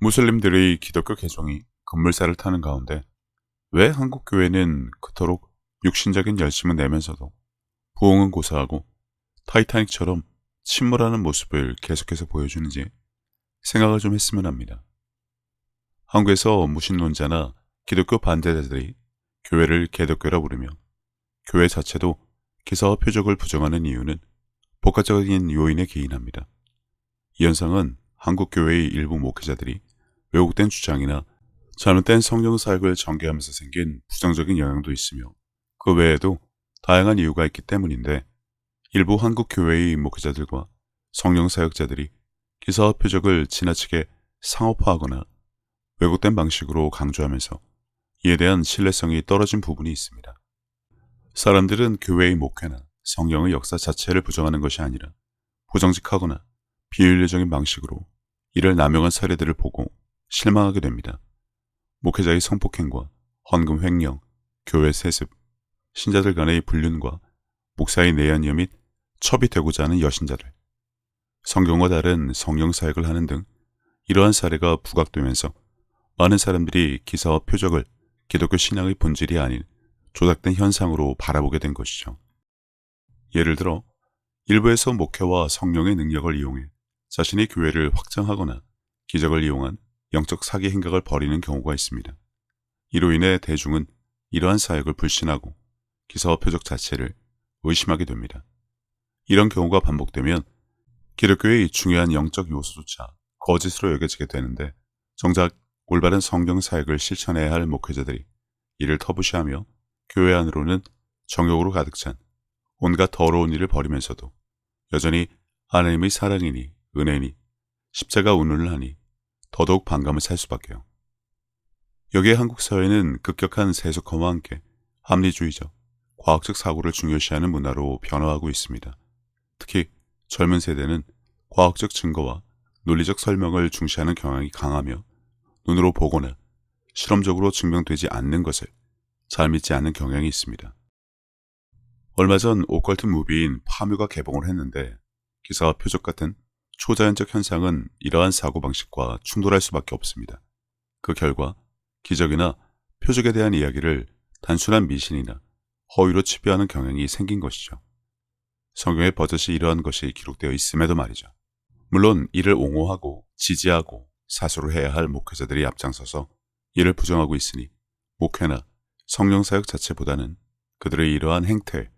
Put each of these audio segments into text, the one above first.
무슬림들의 기독교 개종이 급물살을 타는 가운데 왜 한국 교회는 그토록 육신적인 열심을 내면서도 부흥은 고사하고 타이타닉처럼 침몰하는 모습을 계속해서 보여주는지 생각을 좀 했으면 합니다. 한국에서 무신론자나 기독교 반대자들이 교회를 개독교라 부르며 교회 자체도 기사와 표적을 부정하는 이유는 복합적인 요인에 기인합니다. 이 현상은 한국 교회의 일부 목회자들이 왜곡된 주장이나 잘못된 성경 사역을 전개하면서 생긴 부정적인 영향도 있으며 그 외에도 다양한 이유가 있기 때문인데 일부 한국 교회의 목회자들과 성령 사역자들이 기사와 표적을 지나치게 상업화하거나 왜곡된 방식으로 강조하면서 이에 대한 신뢰성이 떨어진 부분이 있습니다. 사람들은 교회의 목회나 성령의 역사 자체를 부정하는 것이 아니라 부정직하거나 비윤리적인 방식으로 이를 남용한 사례들을 보고 실망하게 됩니다. 목회자의 성폭행과 헌금 횡령, 교회 세습, 신자들 간의 불륜과 목사의 내연녀 및 첩이 되고자 하는 여신자들, 성경과 다른 성령 사역을 하는 등 이러한 사례가 부각되면서 많은 사람들이 기사와 표적을 기독교 신앙의 본질이 아닌 조작된 현상으로 바라보게 된 것이죠. 예를 들어 일부에서 목회와 성령의 능력을 이용해 자신의 교회를 확장하거나 기적을 이용한 영적 사기 행각을 벌이는 경우가 있습니다. 이로 인해 대중은 이러한 사역을 불신하고 기사와 표적 자체를 의심하게 됩니다. 이런 경우가 반복되면 기독교의 중요한 영적 요소조차 거짓으로 여겨지게 되는데 정작 올바른 성경 사역을 실천해야 할 목회자들이 이를 터부시하며 교회 안으로는 정욕으로 가득 찬 온갖 더러운 일을 벌이면서도 여전히 하나님의 사랑이니 은혜니 십자가 운운을 하니 더더욱 반감을 살 수밖에요. 여기에 한국 사회는 급격한 세속화와 함께 합리주의적, 과학적 사고를 중요시하는 문화로 변화하고 있습니다. 특히 젊은 세대는 과학적 증거와 논리적 설명을 중시하는 경향이 강하며 눈으로 보거나 실험적으로 증명되지 않는 것을 잘 믿지 않는 경향이 있습니다. 얼마 전 오컬트 무비인 파묘가 개봉을 했는데 기사와 표적 같은 초자연적 현상은 이러한 사고방식과 충돌할 수밖에 없습니다. 그 결과 기적이나 표적에 대한 이야기를 단순한 미신이나 허위로 치부하는 경향이 생긴 것이죠. 성경에 버젓이 이러한 것이 기록되어 있음에도 말이죠. 물론 이를 옹호하고 지지하고 사수를 해야 할 목회자들이 앞장서서 이를 부정하고 있으니 목회나 성령 사역 자체보다는 그들의 이러한 행태에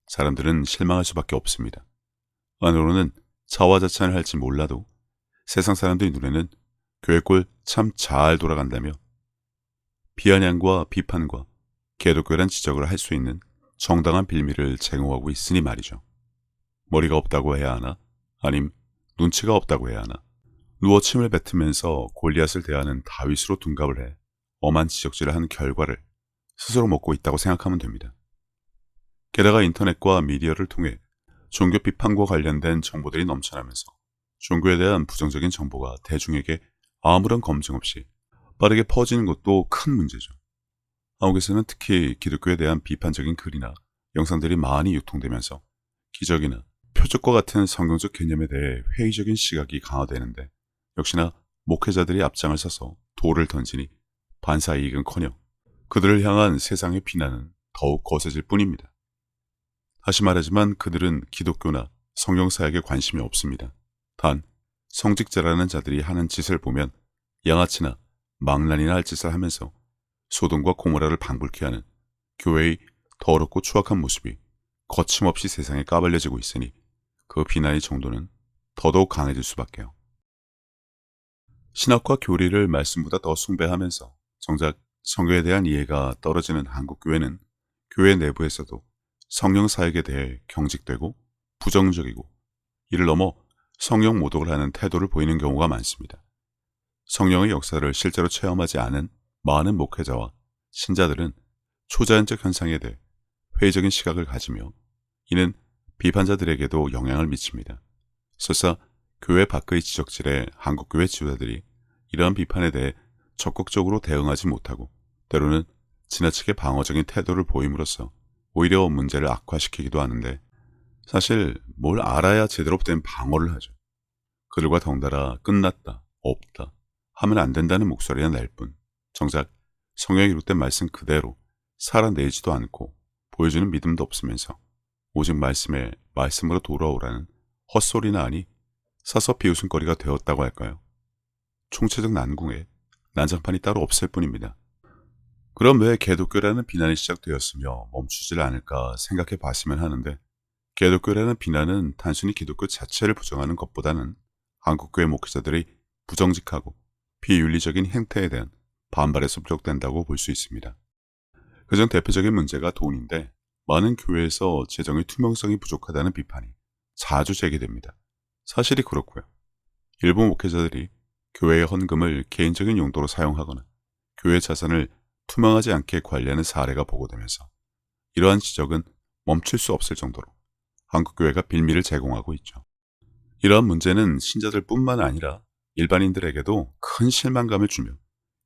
사람들은 실망할 수밖에 없습니다. 안으로는 자화자찬을 할지 몰라도 세상 사람들의 눈에는 교회 꼴 참 잘 돌아간다며 비아냥과 비판과 개독교란 지적을 할 수 있는 정당한 빌미를 제공하고 있으니 말이죠. 머리가 없다고 해야 하나? 아님 눈치가 없다고 해야 하나? 누워 침을 뱉으면서 골리앗을 대하는 다윗으로 둔갑을 해 엄한 지적질을 한 결과를 스스로 먹고 있다고 생각하면 됩니다. 게다가 인터넷과 미디어를 통해 종교 비판과 관련된 정보들이 넘쳐나면서 종교에 대한 부정적인 정보가 대중에게 아무런 검증 없이 빠르게 퍼지는 것도 큰 문제죠. 한국에서는 특히 기독교에 대한 비판적인 글이나 영상들이 많이 유통되면서 기적이나 표적과 같은 성경적 개념에 대해 회의적인 시각이 강화되는데 역시나 목회자들이 앞장을 서서 돌을 던지니 반사이익은커녕 그들을 향한 세상의 비난은 더욱 거세질 뿐입니다. 다시 말하지만 그들은 기독교나 성경 사역에 관심이 없습니다. 단 성직자라는 자들이 하는 짓을 보면 양아치나 망난이나 할 짓을 하면서 소돔과 고모라를 방불케 하는 교회의 더럽고 추악한 모습이 거침없이 세상에 까발려지고 있으니 그 비난의 정도는 더더욱 강해질 수밖에요. 신학과 교리를 말씀보다 더 숭배하면서 정작 성경에 대한 이해가 떨어지는 한국 교회는 교회 내부에서도 성령 사역에 대해 경직되고 부정적이고 이를 넘어 성령 모독을 하는 태도를 보이는 경우가 많습니다. 성령의 역사를 실제로 체험하지 않은 많은 목회자와 신자들은 초자연적 현상에 대해 회의적인 시각을 가지며 이는 비판자들에게도 영향을 미칩니다. 설사 교회 밖의 지적질에 한국교회 지도자들이 이러한 비판에 대해 적극적으로 대응하지 못하고 때로는 지나치게 방어적인 태도를 보임으로써 오히려 문제를 악화시키기도 하는데 사실 뭘 알아야 제대로 된 방어를 하죠. 그들과 덩달아 끝났다, 없다, 하면 안 된다는 목소리가 날 뿐, 정작 성경에 기록된 말씀 그대로 살아내지도 않고 보여주는 믿음도 없으면서 오직 말씀으로 돌아오라는 헛소리나 하니 사서 비웃음거리가 되었다고 할까요? 총체적 난궁에 난장판이 따로 없을 뿐입니다. 그럼 왜 개독교라는 비난이 시작되었으며 멈추질 않을까 생각해 봤으면 하는데, 개독교라는 비난은 단순히 기독교 자체를 부정하는 것보다는 한국교회 목회자들의 부정직하고 비윤리적인 행태에 대한 반발에서 비롯된다고 볼 수 있습니다. 그중 대표적인 문제가 돈인데, 많은 교회에서 재정의 투명성이 부족하다는 비판이 자주 제기됩니다. 사실이 그렇고요. 일부 목회자들이 교회의 헌금을 개인적인 용도로 사용하거나 교회 자산을 투명하지 않게 관리하는 사례가 보고되면서 이러한 지적은 멈출 수 없을 정도로 한국교회가 빌미를 제공하고 있죠. 이러한 문제는 신자들뿐만 아니라 일반인들에게도 큰 실망감을 주며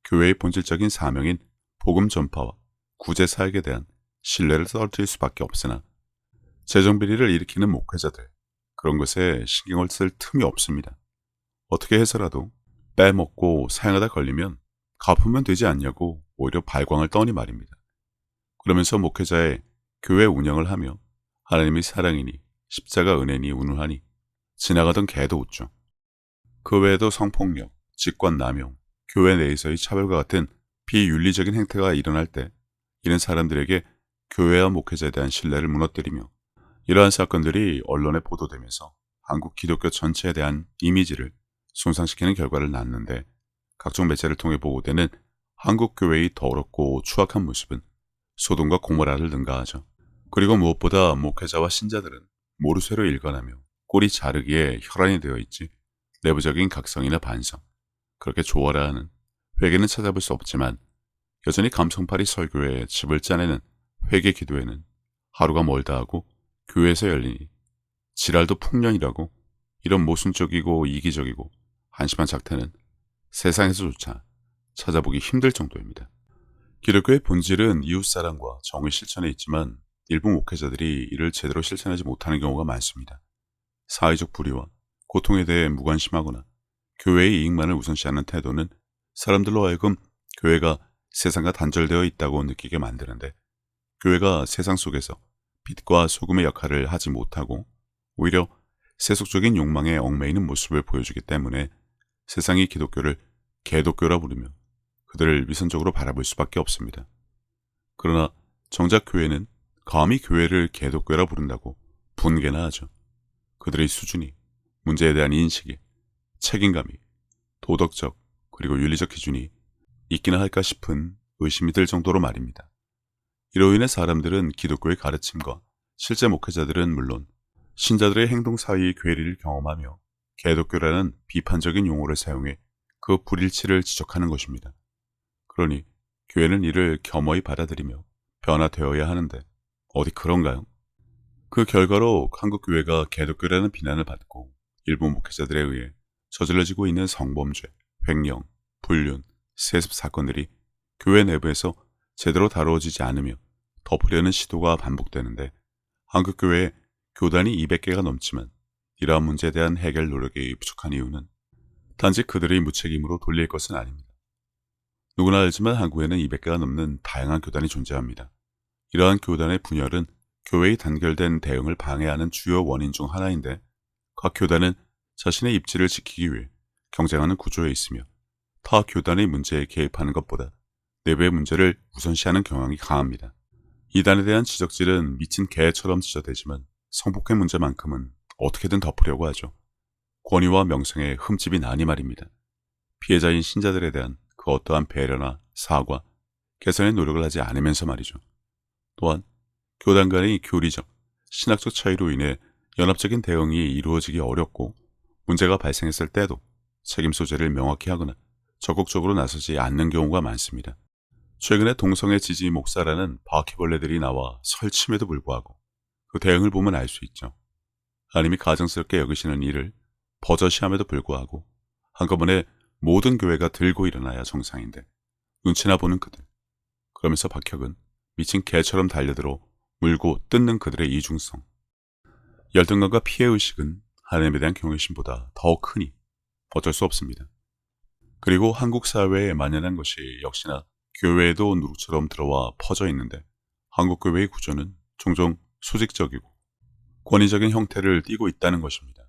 교회의 본질적인 사명인 복음 전파와 구제 사역에 대한 신뢰를 떨어뜨릴 수밖에 없으나, 재정 비리를 일으키는 목회자들, 그런 것에 신경을 쓸 틈이 없습니다. 어떻게 해서라도 빼먹고 사용하다 걸리면 갚으면 되지 않냐고 오히려 발광을 떠니 말입니다. 그러면서 목회자의 교회 운영을 하며 하나님의 사랑이니 십자가 은혜니 운운하니 지나가던 개도 웃죠. 그 외에도 성폭력, 직권남용, 교회 내에서의 차별과 같은 비윤리적인 행태가 일어날 때 이런 사람들에게 교회와 목회자에 대한 신뢰를 무너뜨리며 이러한 사건들이 언론에 보도되면서 한국 기독교 전체에 대한 이미지를 손상시키는 결과를 낳는데, 각종 매체를 통해 보고되는 한국 교회의 더럽고 추악한 모습은 소돔과 고모라를 능가하죠. 그리고 무엇보다 목회자와 신자들은 모르쇠로 일관하며 꼬리 자르기에 혈안이 되어 있지, 내부적인 각성이나 반성, 그렇게 조화라 하는 회개는 찾아볼 수 없지만 여전히 감성팔이 설교에 집을 짜내는 회개 기도에는 하루가 멀다 하고 교회에서 열리니 지랄도 풍년이라고, 이런 모순적이고 이기적이고 한심한 작태는 세상에서조차 찾아보기 힘들 정도입니다. 기독교의 본질은 이웃사랑과 정의 실천에 있지만 일부 목회자들이 이를 제대로 실천하지 못하는 경우가 많습니다. 사회적 불의와 고통에 대해 무관심하거나 교회의 이익만을 우선시하는 태도는 사람들로 하여금 교회가 세상과 단절되어 있다고 느끼게 만드는데, 교회가 세상 속에서 빛과 소금의 역할을 하지 못하고 오히려 세속적인 욕망에 얽매이는 모습을 보여주기 때문에 세상이 기독교를 개독교라 부르며 그들을 위선적으로 바라볼 수밖에 없습니다. 그러나 정작 교회는 감히 교회를 개독교라 부른다고 분개나 하죠. 그들의 수준이, 문제에 대한 인식이, 책임감이, 도덕적 그리고 윤리적 기준이 있기나 할까 싶은 의심이 들 정도로 말입니다. 이로 인해 사람들은 기독교의 가르침과 실제 목회자들은 물론 신자들의 행동 사이의 괴리를 경험하며 개독교라는 비판적인 용어를 사용해 그 불일치를 지적하는 것입니다. 그러니 교회는 이를 겸허히 받아들이며 변화되어야 하는데 어디 그런가요? 그 결과로 한국 교회가 개독교라는 비난을 받고 일부 목회자들에 의해 저질러지고 있는 성범죄, 횡령, 불륜, 세습 사건들이 교회 내부에서 제대로 다루어지지 않으며 덮으려는 시도가 반복되는데, 한국 교회에 교단이 200개가 넘지만 이러한 문제에 대한 해결 노력이 부족한 이유는 단지 그들의 무책임으로 돌릴 것은 아닙니다. 누구나 알지만 한국에는 200개가 넘는 다양한 교단이 존재합니다. 이러한 교단의 분열은 교회의 단결된 대응을 방해하는 주요 원인 중 하나인데, 각 교단은 자신의 입지를 지키기 위해 경쟁하는 구조에 있으며 타 교단의 문제에 개입하는 것보다 내부의 문제를 우선시하는 경향이 강합니다. 이단에 대한 지적질은 미친 개처럼 지저대지만 성폭행 문제만큼은 어떻게든 덮으려고 하죠. 권위와 명성에 흠집이 나니 말입니다. 피해자인 신자들에 대한 그 어떠한 배려나 사과, 개선의 노력을 하지 않으면서 말이죠. 또한 교단 간의 교리적, 신학적 차이로 인해 연합적인 대응이 이루어지기 어렵고 문제가 발생했을 때도 책임 소재를 명확히 하거나 적극적으로 나서지 않는 경우가 많습니다. 최근에 동성애 지지 목사라는 바퀴벌레들이 나와 설침에도 불구하고 그 대응을 보면 알 수 있죠. 하나님이 가증스럽게 여기시는 일을 버젓이함에도 불구하고 한꺼번에 모든 교회가 들고 일어나야 정상인데 눈치나 보는 그들. 그러면서 박혁은 미친 개처럼 달려들어 물고 뜯는 그들의 이중성. 열등감과 피해의식은 하나님에 대한 경외심보다 더 크니 어쩔 수 없습니다. 그리고 한국 사회에 만연한 것이 역시나 교회에도 누룩처럼 들어와 퍼져 있는데 한국 교회의 구조는 종종 수직적이고 권위적인 형태를 띠고 있다는 것입니다.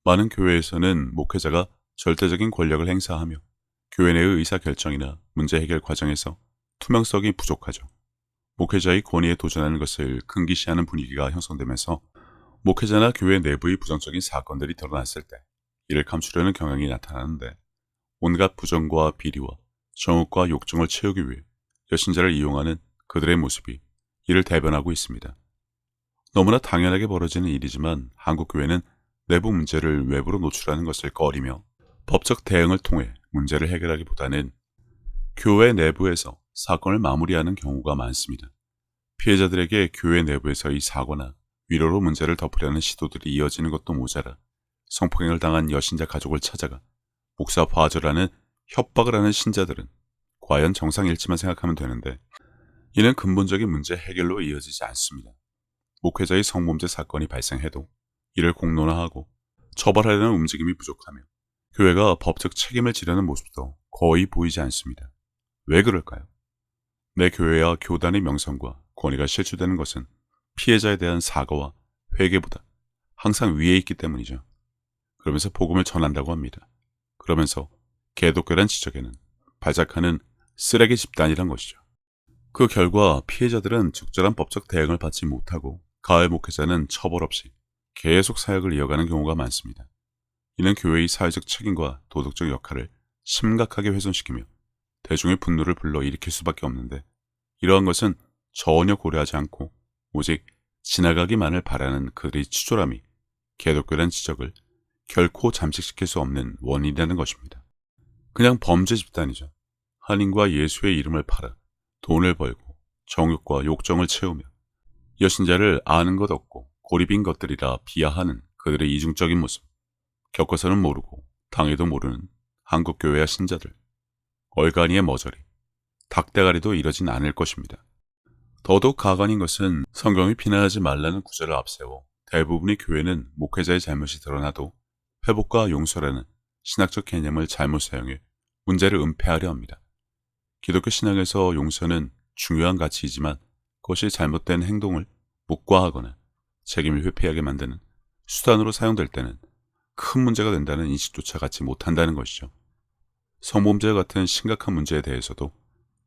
많은 교회에서는 목회자가 절대적인 권력을 행사하며 교회 내의 의사결정이나 문제 해결 과정에서 투명성이 부족하죠. 목회자의 권위에 도전하는 것을 금기시하는 분위기가 형성되면서 목회자나 교회 내부의 부정적인 사건들이 드러났을 때 이를 감추려는 경향이 나타나는데 온갖 부정과 비리와 정욕과 욕정을 채우기 위해 여신자를 이용하는 그들의 모습이 이를 대변하고 있습니다. 너무나 당연하게 벌어지는 일이지만 한국 교회는 내부 문제를 외부로 노출하는 것을 꺼리며 법적 대응을 통해 문제를 해결하기보다는 교회 내부에서 사건을 마무리하는 경우가 많습니다. 피해자들에게 교회 내부에서의 사과나 위로로 문제를 덮으려는 시도들이 이어지는 것도 모자라 성폭행을 당한 여신자 가족을 찾아가 목사 봐주라는 협박을 하는 신자들은 과연 정상일지만 생각하면 되는데 이는 근본적인 문제 해결로 이어지지 않습니다. 목회자의 성범죄 사건이 발생해도 이를 공론화하고 처벌하려는 움직임이 부족하며 교회가 법적 책임을 지려는 모습도 거의 보이지 않습니다. 왜 그럴까요? 내 교회와 교단의 명성과 권위가 실추되는 것은 피해자에 대한 사과와 회개보다 항상 위에 있기 때문이죠. 그러면서 복음을 전한다고 합니다. 그러면서 개독교란 지적에는 발작하는 쓰레기 집단이란 것이죠. 그 결과 피해자들은 적절한 법적 대응을 받지 못하고 가해 목회자는 처벌 없이 계속 사역을 이어가는 경우가 많습니다. 이는 교회의 사회적 책임과 도덕적 역할을 심각하게 훼손시키며 대중의 분노를 불러일으킬 수밖에 없는데 이러한 것은 전혀 고려하지 않고 오직 지나가기만을 바라는 그들의 치졸함이 개독교란 지적을 결코 잠식시킬 수 없는 원인이라는 것입니다. 그냥 범죄 집단이죠. 한인과 예수의 이름을 팔아 돈을 벌고 정욕과 욕정을 채우며 여신자를 아는 것 없고 고립인 것들이라 비하하는 그들의 이중적인 모습. 겪어서는 모르고 당해도 모르는 한국교회와 신자들. 얼간이의 머저리, 닭대가리도 이러진 않을 것입니다. 더더욱 가관인 것은 성경이 비난하지 말라는 구절을 앞세워 대부분의 교회는 목회자의 잘못이 드러나도 회복과 용서라는 신학적 개념을 잘못 사용해 문제를 은폐하려 합니다. 기독교 신앙에서 용서는 중요한 가치이지만 그것이 잘못된 행동을 묵과하거나 책임을 회피하게 만드는 수단으로 사용될 때는 큰 문제가 된다는 인식조차 갖지 못한다는 것이죠. 성범죄와 같은 심각한 문제에 대해서도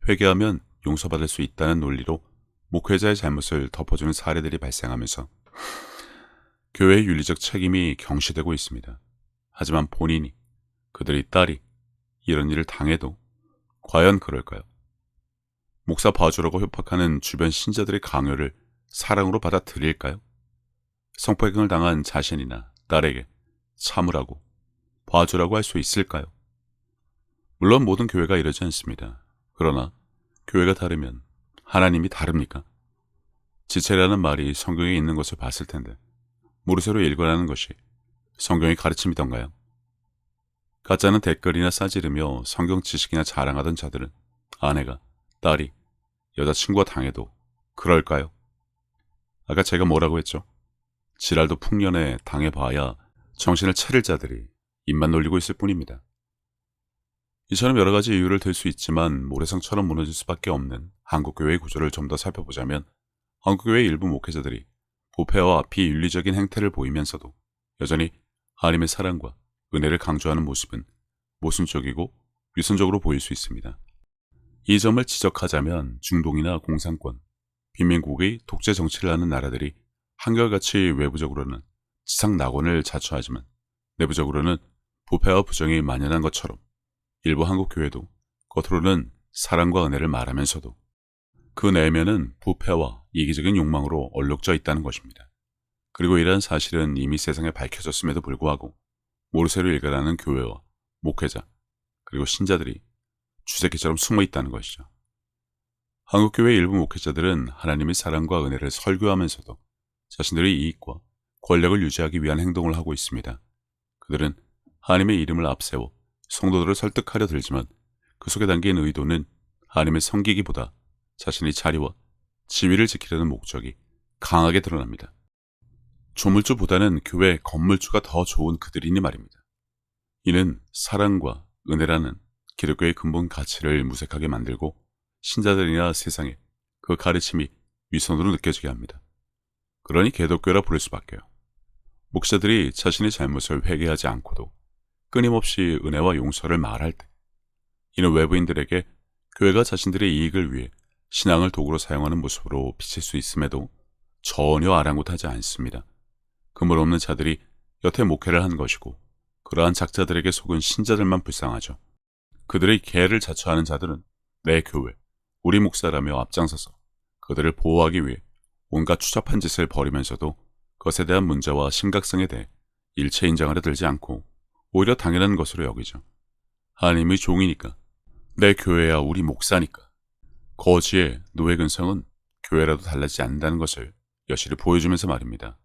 회개하면 용서받을 수 있다는 논리로 목회자의 잘못을 덮어주는 사례들이 발생하면서 교회의 윤리적 책임이 경시되고 있습니다. 하지만 본인이, 그들의 딸이 이런 일을 당해도 과연 그럴까요? 목사 봐주라고 협박하는 주변 신자들의 강요를 사랑으로 받아들일까요? 성폭행을 당한 자신이나 딸에게 참으라고, 봐주라고 할 수 있을까요? 물론 모든 교회가 이러지 않습니다. 그러나 교회가 다르면 하나님이 다릅니까? 지체라는 말이 성경에 있는 것을 봤을 텐데 무릇으로 일관하는 것이 성경의 가르침이던가요? 가짜는 댓글이나 싸지르며 성경 지식이나 자랑하던 자들은 아내가, 딸이, 여자친구가 당해도 그럴까요? 아까 제가 뭐라고 했죠? 지랄도 풍년에 당해봐야 정신을 차릴 자들이 입만 놀리고 있을 뿐입니다. 이처럼 여러 가지 이유를 들 수 있지만 모래성처럼 무너질 수밖에 없는 한국교회의 구조를 좀 더 살펴보자면 한국교회의 일부 목회자들이 부패와 비윤리적인 행태를 보이면서도 여전히 하나님의 사랑과 은혜를 강조하는 모습은 모순적이고 위선적으로 보일 수 있습니다. 이 점을 지적하자면 중동이나 공산권, 빈민국의 독재 정치를 하는 나라들이 한결같이 외부적으로는 지상 낙원을 자처하지만 내부적으로는 부패와 부정이 만연한 것처럼 일부 한국 교회도 겉으로는 사랑과 은혜를 말하면서도 그 내면은 부패와 이기적인 욕망으로 얼룩져 있다는 것입니다. 그리고 이러한 사실은 이미 세상에 밝혀졌음에도 불구하고 모르쇠로 일관하는 교회와 목회자 그리고 신자들이 쥐새끼처럼 숨어 있다는 것이죠. 한국교회 일부 목회자들은 하나님의 사랑과 은혜를 설교하면서도 자신들의 이익과 권력을 유지하기 위한 행동을 하고 있습니다. 그들은 하나님의 이름을 앞세워 성도들을 설득하려 들지만 그 속에 담긴 의도는 하나님을 섬기기보다 자신의 자리와 지위를 지키려는 목적이 강하게 드러납니다. 조물주보다는 교회 건물주가 더 좋은 그들이니 말입니다. 이는 사랑과 은혜라는 기독교의 근본 가치를 무색하게 만들고 신자들이나 세상에 그 가르침이 위선으로 느껴지게 합니다. 그러니 개독교라 부를 수밖에요. 목사들이 자신의 잘못을 회개하지 않고도 끊임없이 은혜와 용서를 말할 때, 이는 외부인들에게 교회가 자신들의 이익을 위해 신앙을 도구로 사용하는 모습으로 비칠 수 있음에도 전혀 아랑곳하지 않습니다. 근본 없는 자들이 여태 목회를 한 것이고, 그러한 작자들에게 속은 신자들만 불쌍하죠. 그들의 개를 자처하는 자들은 내 교회, 우리 목사라며 앞장서서 그들을 보호하기 위해 온갖 추잡한 짓을 벌이면서도 그것에 대한 문제와 심각성에 대해 일체 인정하려 들지 않고 오히려 당연한 것으로 여기죠. 하나님의 종이니까, 내 교회야 우리 목사니까. 거지의 노예 근성은 교회라도 달라지지 않는다는 것을 여실히 보여주면서 말입니다.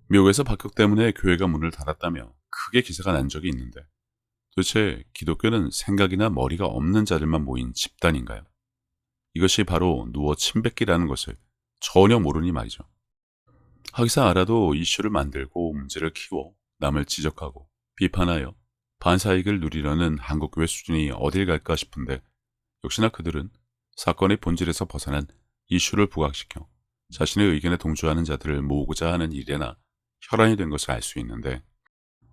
미국에서 박혁 때문에 교회가 문을 닫았다며 크게 기사가 난 적이 있는데, 도대체 기독교는 생각이나 머리가 없는 자들만 모인 집단인가요? 이것이 바로 누워 침뱉기라는 것을 전혀 모르니 말이죠. 하기사 알아도 이슈를 만들고 문제를 키워 남을 지적하고 비판하여 반사이익을 누리려는 한국교회 수준이 어딜 갈까 싶은데, 역시나 그들은 사건의 본질에서 벗어난 이슈를 부각시켜 자신의 의견에 동조하는 자들을 모으고자 하는 일에나 혈안이 된 것을 알 수 있는데,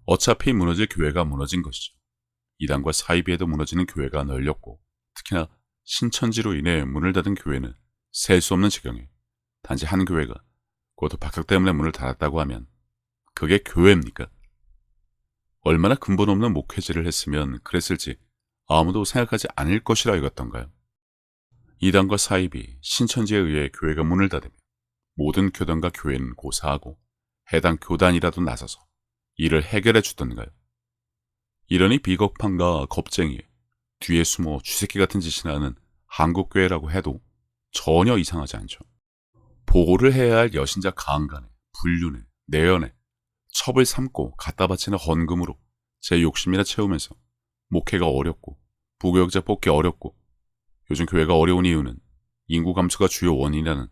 어차피 무너질 교회가 무너진 것이죠. 이단과 사이비에도 무너지는 교회가 널렸고, 특히나 신천지로 인해 문을 닫은 교회는 셀 수 없는 지경에 단지 한 교회가 그것도 박혁 때문에 문을 닫았다고 하면 그게 교회입니까? 얼마나 근본 없는 목회질을 했으면 그랬을지 아무도 생각하지 않을 것이라 여겼던가요? 이단과 사이비, 신천지에 의해 교회가 문을 닫으며 모든 교단과 교회는 고사하고 해당 교단이라도 나서서 이를 해결해 주던가요? 이러니 비겁함과 겁쟁이에 뒤에 숨어 쥐새끼 같은 짓이나 하는 한국교회라고 해도 전혀 이상하지 않죠. 보호를 해야 할 여신자 가안간에, 불륜에, 내연에 첩을 삼고 갖다 바치는 헌금으로 제 욕심이나 채우면서 목회가 어렵고 부교역자 뽑기 어렵고, 요즘 교회가 어려운 이유는 인구 감소가 주요 원인이라는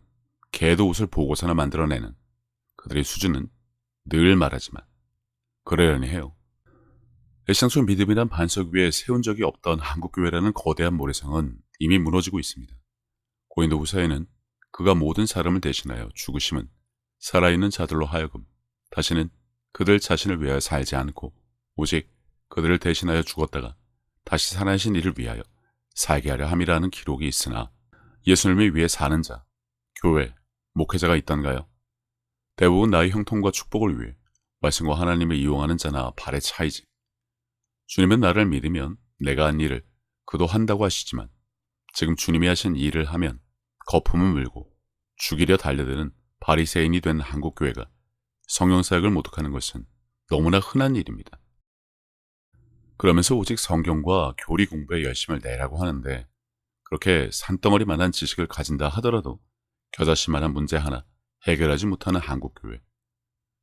개도 옷을 보고서나 만들어내는 그들의 수준은 늘 말하지만 그러려니 해요. 애시당초 믿음이란 반석 위에 세운 적이 없던 한국교회라는 거대한 모래성은 이미 무너지고 있습니다. 고린도후서에는 그가 모든 사람을 대신하여 죽으심은 살아있는 자들로 하여금 다시는 그들 자신을 위하여 살지 않고 오직 그들을 대신하여 죽었다가 다시 살아나신 이를 위하여 살게 하려 함이라는 기록이 있으나, 예수님을 위해 사는 자, 교회, 목회자가 있던가요? 대부분 나의 형통과 축복을 위해 말씀과 하나님을 이용하는 자나 발의 차이지. 주님은 나를 믿으면 내가 한 일을 그도 한다고 하시지만, 지금 주님이 하신 일을 하면 거품을 물고 죽이려 달려드는 바리새인이 된 한국교회가 성령사역을 모독하는 것은 너무나 흔한 일입니다. 그러면서 오직 성경과 교리 공부에 열심을 내라고 하는데, 그렇게 산덩어리만한 지식을 가진다 하더라도 겨자씨만한 문제 하나 해결하지 못하는 한국교회.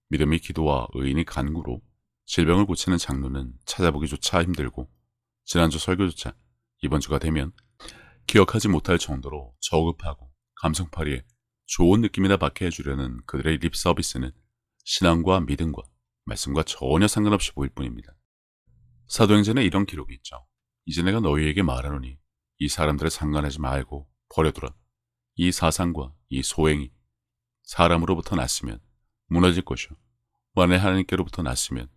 믿음이 기도와 의인이 간구로 질병을 고치는 장로는 찾아보기조차 힘들고, 지난주 설교조차 이번 주가 되면 기억하지 못할 정도로 저급하고 감성팔이에 좋은 느낌이나 받게 해주려는 그들의 립 서비스는 신앙과 믿음과 말씀과 전혀 상관없이 보일 뿐입니다. 사도행전에 이런 기록이 있죠. 이제 내가 너희에게 말하노니 이 사람들을 상관하지 말고 버려두라. 이 사상과 이 소행이 사람으로부터 났으면 무너질 것이요, 만일 하나님께로부터 났으면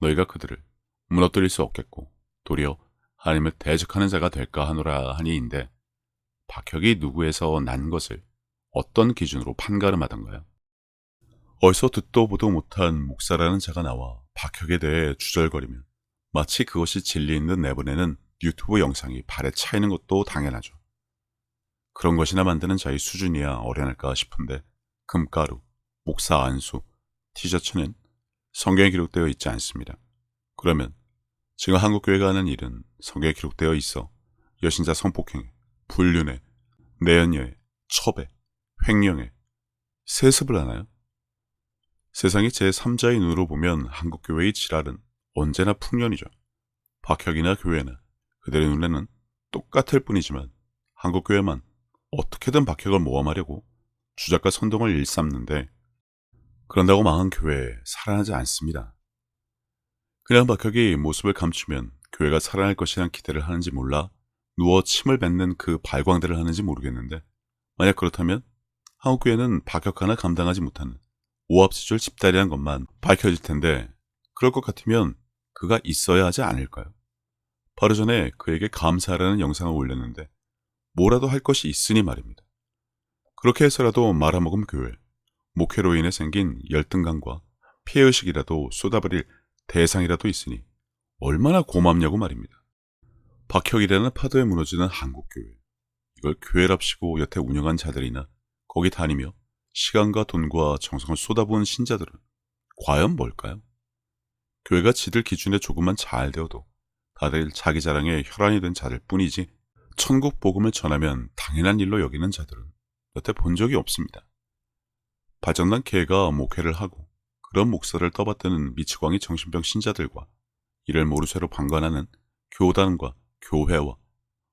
너희가 그들을 무너뜨릴 수 없겠고 도리어 하나님을 대적하는 자가 될까 하노라 하니인데, 박혁이 누구에서 난 것을 어떤 기준으로 판가름하던가요? 어디서 듣도 보도 못한 목사라는 자가 나와 박혁에 대해 주절거리면 마치 그것이 진리인 듯 내보내는 유튜브 영상이 발에 차이는 것도 당연하죠. 그런 것이나 만드는 자의 수준이야 어련할까 싶은데, 금가루, 목사 안수, 티셔츠는 성경에 기록되어 있지 않습니다. 그러면 지금 한국교회가 하는 일은 성경에 기록되어 있어 여신자 성폭행에, 불륜에, 내연녀에, 첩에, 횡령에 세습을 하나요? 세상이 제3자의 눈으로 보면 한국교회의 지랄은 언제나 풍년이죠. 박혁이나 교회나 그들의 눈에는 똑같을 뿐이지만, 한국교회만 어떻게든 박혁을 모함하려고 주작과 선동을 일삼는데, 그런다고 망한 교회 살아나지 않습니다. 그냥 박혁이 모습을 감추면 교회가 살아날 것이란 기대를 하는지 몰라 누워 침을 뱉는 그 발광들을 하는지 모르겠는데, 만약 그렇다면 한국교회는 박혁 하나 감당하지 못하는 오합지졸 집단이란 것만 밝혀질 텐데, 그럴 것 같으면 그가 있어야 하지 않을까요? 바로 전에 그에게 감사하라는 영상을 올렸는데 뭐라도 할 것이 있으니 말입니다. 그렇게 해서라도 말아먹은 교회, 목회로 인해 생긴 열등감과 피해의식이라도 쏟아버릴 대상이라도 있으니 얼마나 고맙냐고 말입니다. 박혁이라는 파도에 무너지는 한국교회, 이걸 교회랍시고 여태 운영한 자들이나 거기 다니며 시간과 돈과 정성을 쏟아부은 신자들은 과연 뭘까요? 교회가 지들 기준에 조금만 잘 되어도 다들 자기 자랑에 혈안이 된 자들 뿐이지, 천국 복음을 전하면 당연한 일로 여기는 자들은 여태 본 적이 없습니다. 발전난 교회가 목회를 하고 그런 목사를 떠받드는 미치광이 정신병 신자들과 이를 모르쇠로 방관하는 교단과 교회와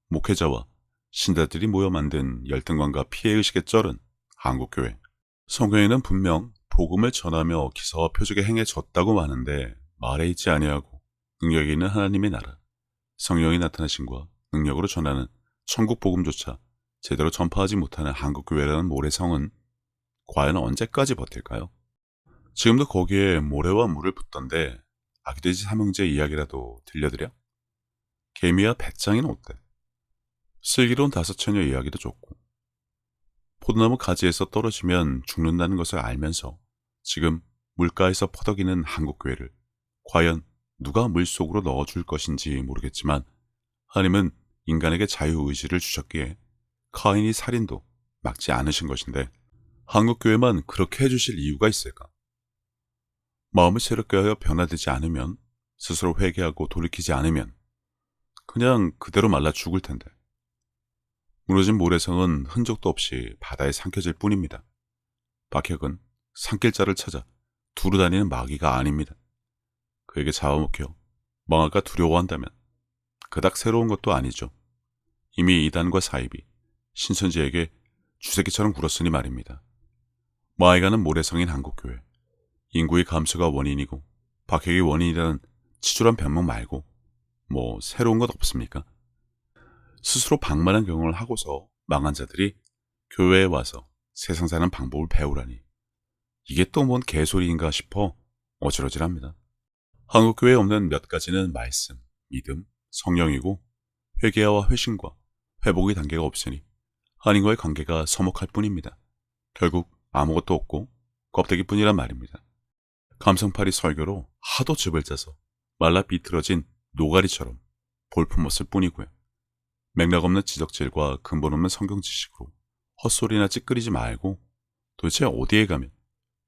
목회자와 신자들이 모여 만든 열등감과 피해의식에 쩔은 한국교회. 성경에는 분명 복음을 전하며 기사와 표적에 행해졌다고 하는데, 말에 있지 아니하고 능력이 있는 하나님의 나라, 성령이 나타나심과 능력으로 전하는 천국 복음조차 제대로 전파하지 못하는 한국교회라는 모래성은 과연 언제까지 버틸까요? 지금도 거기에 모래와 물을 붓던데 아기돼지 삼형제 이야기라도 들려드려? 개미와 배짱이는 어때? 슬기로운 다섯 처녀 이야기도 좋고, 포도나무 가지에서 떨어지면 죽는다는 것을 알면서 지금 물가에서 퍼덕이는 한국교회를 과연 누가 물속으로 넣어줄 것인지 모르겠지만, 하나님은 인간에게 자유의지를 주셨기에 카인이 살인도 막지 않으신 것인데, 한국교회만 그렇게 해주실 이유가 있을까? 마음을 새롭게 하여 변화되지 않으면, 스스로 회개하고 돌이키지 않으면 그냥 그대로 말라 죽을 텐데. 무너진 모래성은 흔적도 없이 바다에 삼켜질 뿐입니다. 박혁은 산길자를 찾아 두루 다니는 마귀가 아닙니다. 그에게 잡아먹혀 망할까 두려워한다면 그닥 새로운 것도 아니죠. 이미 이단과 사입이 신천지에게 주새끼처럼 굴었으니 말입니다. 마이가는 모래성인 한국교회, 인구의 감소가 원인이고 박혁이 원인이라는 치졸한 변명 말고 뭐 새로운 것 없습니까? 스스로 방만한 경험을 하고서 망한 자들이 교회에 와서 세상 사는 방법을 배우라니, 이게 또 뭔 개소리인가 싶어 어질어질합니다. 한국교회에 없는 몇 가지는 말씀, 믿음, 성령이고, 회개와 회심과 회복의 단계가 없으니 하나님과의 관계가 서먹할 뿐입니다. 결국 아무것도 없고 껍데기뿐이란 말입니다. 감성파리 설교로 하도 즙을 짜서 말라 비틀어진 노가리처럼 볼품없을 뿐이고요. 맥락 없는 지적질과 근본 없는 성경 지식으로 헛소리나 찌끄리지 말고 도대체 어디에 가면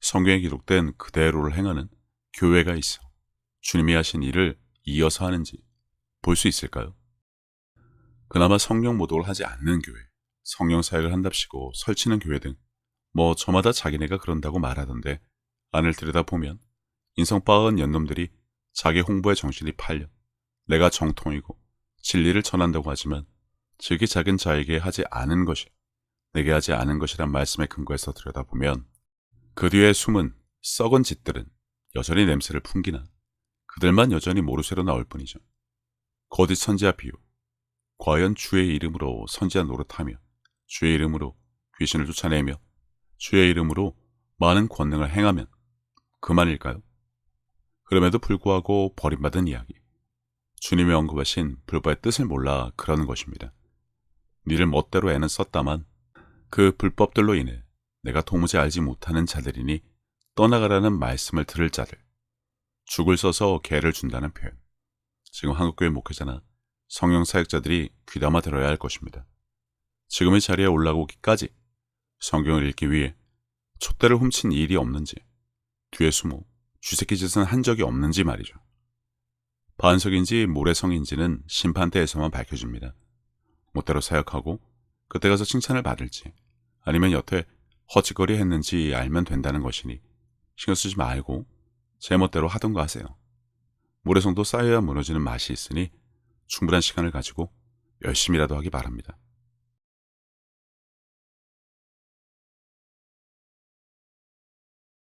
성경에 기록된 그대로를 행하는 교회가 있어 주님이 하신 일을 이어서 하는지 볼 수 있을까요? 그나마 성령 모독을 하지 않는 교회, 성령 사역을 한답시고 설치는 교회 등 뭐 저마다 자기네가 그런다고 말하던데, 안을 들여다보면 인성빠은 연놈들이 자기 홍보에 정신이 팔려 내가 정통이고 진리를 전한다고 하지만 즐기 작은 자에게 하지 않은 것이 내게 하지 않은 것이란 말씀에 근거해서 들여다보면 그 뒤에 숨은 썩은 짓들은 여전히 냄새를 풍기나 그들만 여전히 모르쇠로 나올 뿐이죠. 거짓 선지자 비유, 과연 주의 이름으로 선지자 노릇하며 주의 이름으로 귀신을 쫓아내며 주의 이름으로 많은 권능을 행하면 그만일까요? 그럼에도 불구하고 버림받은 이야기, 주님이 언급하신 불법의 뜻을 몰라 그러는 것입니다. 니를 멋대로 애는 썼다만 그 불법들로 인해 내가 도무지 알지 못하는 자들이니 떠나가라는 말씀을 들을 자들, 죽을 써서 개를 준다는 표현, 지금 한국교회 목회자나 성령 사역자들이 귀담아 들어야 할 것입니다. 지금의 자리에 올라오기까지 성경을 읽기 위해 촛대를 훔친 일이 없는지, 뒤에 숨어 쥐새끼 짓은 한 적이 없는지 말이죠. 반석인지 모래성인지는 심판대에서만 밝혀집니다. 멋대로 사역하고 그때 가서 칭찬을 받을지 아니면 여태 허짓거리 했는지 알면 된다는 것이니 신경 쓰지 말고 제 멋대로 하던가 하세요. 모래성도 쌓여야 무너지는 맛이 있으니 충분한 시간을 가지고 열심히라도 하기 바랍니다.